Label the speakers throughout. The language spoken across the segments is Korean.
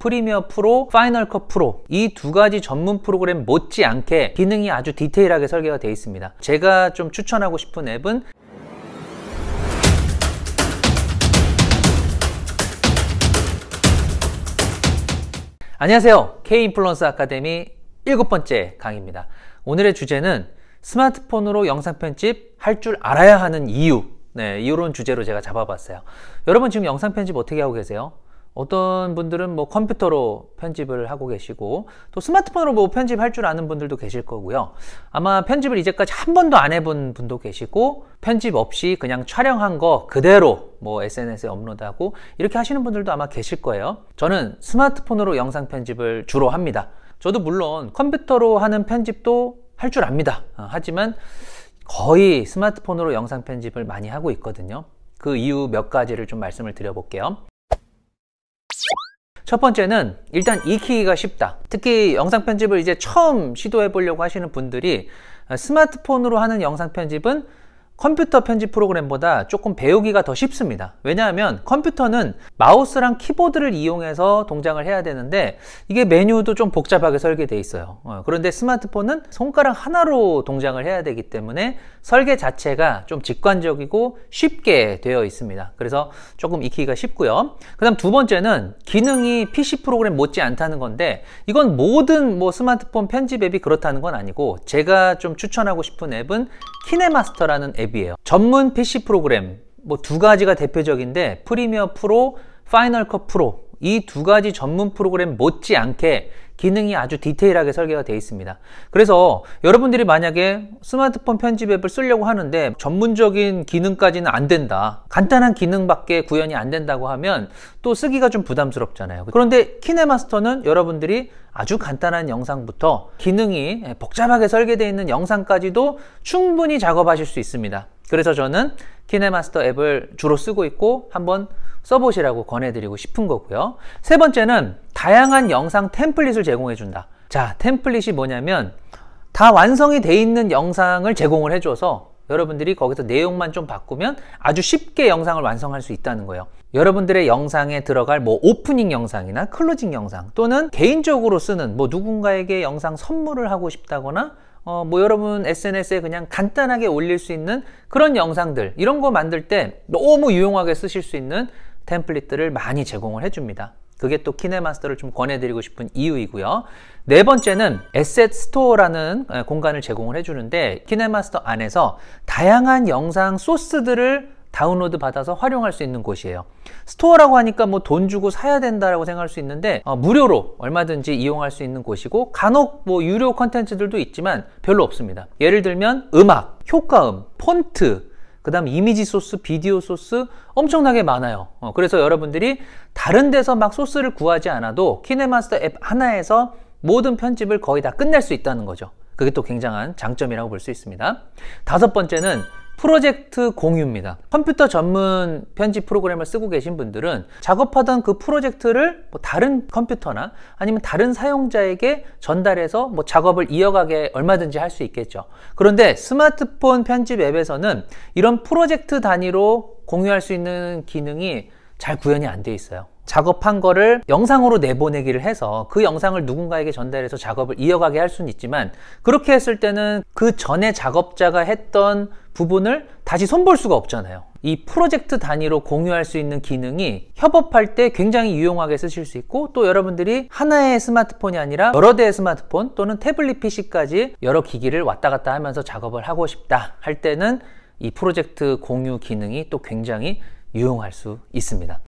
Speaker 1: 프리미어 프로, 파이널 컷 프로 이 두 가지 전문 프로그램 못지않게 기능이 아주 디테일하게 설계가 되어 있습니다. 제가 좀 추천하고 싶은 앱은 안녕하세요. K-인플루언서 아카데미 7번째 강의입니다. 오늘의 주제는 스마트폰으로 영상 편집 할 줄 알아야 하는 이유, 이런 주제로 제가 잡아봤어요. 여러분 지금 영상 편집 어떻게 하고 계세요? 어떤 분들은 뭐 컴퓨터로 편집을 하고 계시고 또 스마트폰으로 뭐 편집할 줄 아는 분들도 계실 거고요. 아마 편집을 이제까지 한 번도 안 해본 분도 계시고 편집 없이 그냥 촬영한 거 그대로 뭐 SNS에 업로드하고 이렇게 하시는 분들도 아마 계실 거예요. 저는 스마트폰으로 영상 편집을 주로 합니다. 저도 물론 컴퓨터로 하는 편집도 할 줄 압니다. 하지만 거의 스마트폰으로 영상 편집을 많이 하고 있거든요. 그 이유 몇 가지를 좀 말씀을 드려볼게요. 첫 번째는 일단 익히기가 쉽다. 특히 영상 편집을 이제 처음 시도해 보려고 하시는 분들이 스마트폰으로 하는 영상 편집은 컴퓨터 편집 프로그램보다 조금 배우기가 더 쉽습니다. 왜냐하면 컴퓨터는 마우스랑 키보드를 이용해서 동작을 해야 되는데 이게 메뉴도 좀 복잡하게 설계되어 있어요. 그런데 스마트폰은 손가락 하나로 동작을 해야 되기 때문에 설계 자체가 좀 직관적이고 쉽게 되어 있습니다. 그래서 조금 익히기가 쉽고요. 그 다음 두 번째는 기능이 PC 프로그램 못지 않다는 건데 이건 모든 뭐 스마트폰 편집 앱이 그렇다는 건 아니고 제가 좀 추천하고 싶은 앱은 키네마스터라는 앱이에요. 전문 PC 프로그램 뭐 두 가지가 대표적인데 프리미어 프로, 파이널 컷 프로 이 두 가지 전문 프로그램 못지않게 기능이 아주 디테일하게 설계가 되어 있습니다. 그래서 여러분들이 만약에 스마트폰 편집 앱을 쓰려고 하는데 전문적인 기능까지는 안 된다, 간단한 기능밖에 구현이 안 된다고 하면 또 쓰기가 좀 부담스럽잖아요. 그런데 키네마스터는 여러분들이 아주 간단한 영상부터 기능이 복잡하게 설계되어 있는 영상까지도 충분히 작업하실 수 있습니다. 그래서 저는 키네마스터 앱을 주로 쓰고 있고 한번 써보시라고 권해드리고 싶은 거고요. 세 번째는 다양한 영상 템플릿을 제공해준다. 자, 템플릿이 뭐냐면 다 완성이 돼 있는 영상을 제공을 해줘서 여러분들이 거기서 내용만 좀 바꾸면 아주 쉽게 영상을 완성할 수 있다는 거예요. 여러분들의 영상에 들어갈 뭐 오프닝 영상이나 클로징 영상 또는 개인적으로 쓰는 뭐 누군가에게 영상 선물을 하고 싶다거나 뭐 여러분 SNS에 그냥 간단하게 올릴 수 있는 그런 영상들 이런 거 만들 때 너무 유용하게 쓰실 수 있는 템플릿들을 많이 제공을 해줍니다. 그게 또 키네마스터를 좀 권해드리고 싶은 이유이고요. 네 번째는 에셋 스토어라는 공간을 제공을 해주는데 키네마스터 안에서 다양한 영상 소스들을 다운로드 받아서 활용할 수 있는 곳이에요. 스토어라고 하니까 뭐 돈 주고 사야 된다라고 생각할 수 있는데 무료로 얼마든지 이용할 수 있는 곳이고 간혹 뭐 유료 컨텐츠들도 있지만 별로 없습니다. 예를 들면 음악, 효과음, 폰트, 그 다음 이미지 소스, 비디오 소스 엄청나게 많아요. 그래서 여러분들이 다른 데서 막 소스를 구하지 않아도 키네마스터 앱 하나에서 모든 편집을 거의 다 끝낼 수 있다는 거죠. 그게 또 굉장한 장점이라고 볼 수 있습니다. 다섯 번째는 프로젝트 공유입니다. 컴퓨터 전문 편집 프로그램을 쓰고 계신 분들은 작업하던 그 프로젝트를 뭐 다른 컴퓨터나 아니면 다른 사용자에게 전달해서 뭐 작업을 이어가게 얼마든지 할 수 있겠죠. 그런데 스마트폰 편집 앱에서는 이런 프로젝트 단위로 공유할 수 있는 기능이 잘 구현이 안 돼 있어요. 작업한 거를 영상으로 내보내기를 해서 그 영상을 누군가에게 전달해서 작업을 이어가게 할 수는 있지만 그렇게 했을 때는 그 전에 작업자가 했던 부분을 다시 손볼 수가 없잖아요. 이 프로젝트 단위로 공유할 수 있는 기능이 협업할 때 굉장히 유용하게 쓰실 수 있고 또 여러분들이 하나의 스마트폰이 아니라 여러 대의 스마트폰 또는 태블릿 PC까지 여러 기기를 왔다 갔다 하면서 작업을 하고 싶다 할 때는 이 프로젝트 공유 기능이 또 굉장히 유용할 수 있습니다.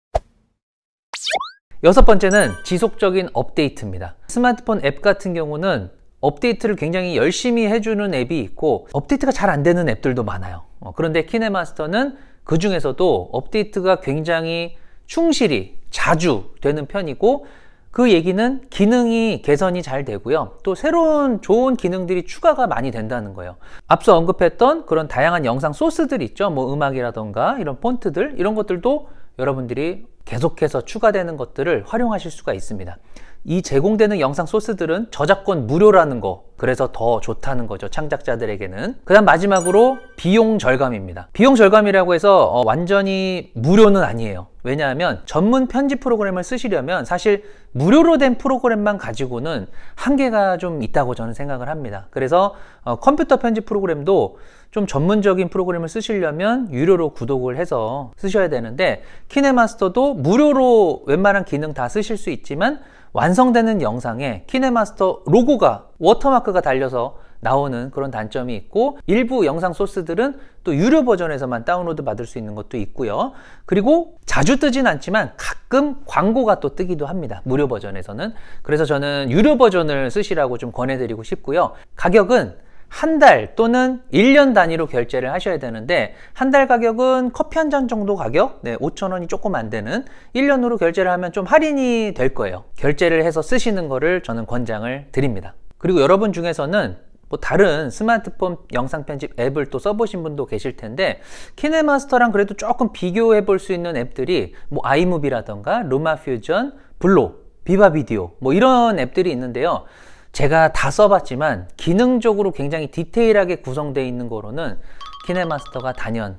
Speaker 1: 여섯 번째는 지속적인 업데이트입니다. 스마트폰 앱 같은 경우는 업데이트를 굉장히 열심히 해주는 앱이 있고 업데이트가 잘 안 되는 앱들도 많아요. 그런데 키네마스터는 그 중에서도 업데이트가 굉장히 충실히 자주 되는 편이고 그 얘기는 기능이 개선이 잘 되고요. 또 새로운 좋은 기능들이 추가가 많이 된다는 거예요. 앞서 언급했던 그런 다양한 영상 소스들 있죠. 뭐 음악이라던가 이런 폰트들 이런 것들도 여러분들이 계속해서 추가되는 것들을 활용하실 수가 있습니다. 이 제공되는 영상 소스들은 저작권 무료라는 거, 그래서 더 좋다는 거죠, 창작자들에게는. 그 다음 마지막으로 비용 절감입니다. 비용 절감이라고 해서 완전히 무료는 아니에요. 왜냐하면 전문 편집 프로그램을 쓰시려면 사실 무료로 된 프로그램만 가지고는 한계가 좀 있다고 저는 생각을 합니다. 그래서 컴퓨터 편집 프로그램도 좀 전문적인 프로그램을 쓰시려면 유료로 구독을 해서 쓰셔야 되는데, 키네마스터도 무료로 웬만한 기능 다 쓰실 수 있지만 완성되는 영상에 키네마스터 로고가, 워터마크가 달려서 나오는 그런 단점이 있고, 일부 영상 소스들은 또 유료 버전에서만 다운로드 받을 수 있는 것도 있고요. 그리고 자주 뜨진 않지만 가끔 광고가 또 뜨기도 합니다, 무료 버전에서는. 그래서 저는 유료 버전을 쓰시라고 좀 권해드리고 싶고요. 가격은 한 달 또는 1년 단위로 결제를 하셔야 되는데, 한 달 가격은 커피 한 잔 정도 가격, 5,000원이 조금 안 되는, 1년으로 결제를 하면 좀 할인이 될 거예요. 결제를 해서 쓰시는 거를 저는 권장을 드립니다. 그리고 여러분 중에서는 뭐 다른 스마트폰 영상 편집 앱을 또 써보신 분도 계실 텐데, 키네마스터랑 그래도 조금 비교해 볼 수 있는 앱들이 뭐 아이무비라던가 루마퓨전, 블로, 비바비디오 뭐 이런 앱들이 있는데요. 제가 다 써봤지만 기능적으로 굉장히 디테일하게 구성되어 있는 거로는 키네마스터가 단연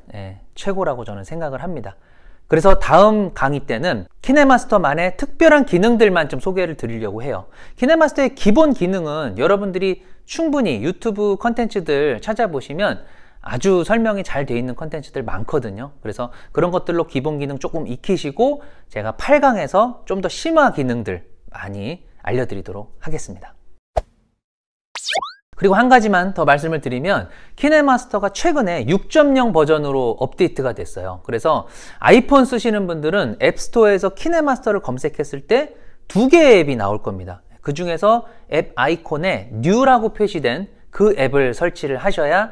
Speaker 1: 최고라고 저는 생각을 합니다. 그래서 다음 강의 때는 키네마스터만의 특별한 기능들만 좀 소개를 드리려고 해요. 키네마스터의 기본 기능은 여러분들이 충분히 유튜브 컨텐츠들 찾아보시면 아주 설명이 잘 되어 있는 컨텐츠들 많거든요. 그래서 그런 것들로 기본 기능 조금 익히시고, 제가 8강에서 좀 더 심화 기능들 많이 알려드리도록 하겠습니다. 그리고 한 가지만 더 말씀을 드리면, 키네마스터가 최근에 6.0 버전으로 업데이트가 됐어요. 그래서 아이폰 쓰시는 분들은 앱스토어에서 키네마스터를 검색했을 때 2개의 앱이 나올 겁니다. 그 중에서 앱 아이콘에 New라고 표시된 그 앱을 설치를 하셔야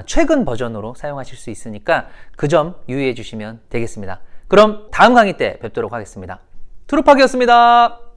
Speaker 1: 최근 버전으로 사용하실 수 있으니까 그 점 유의해 주시면 되겠습니다. 그럼 다음 강의 때 뵙도록 하겠습니다. 트루팍이었습니다.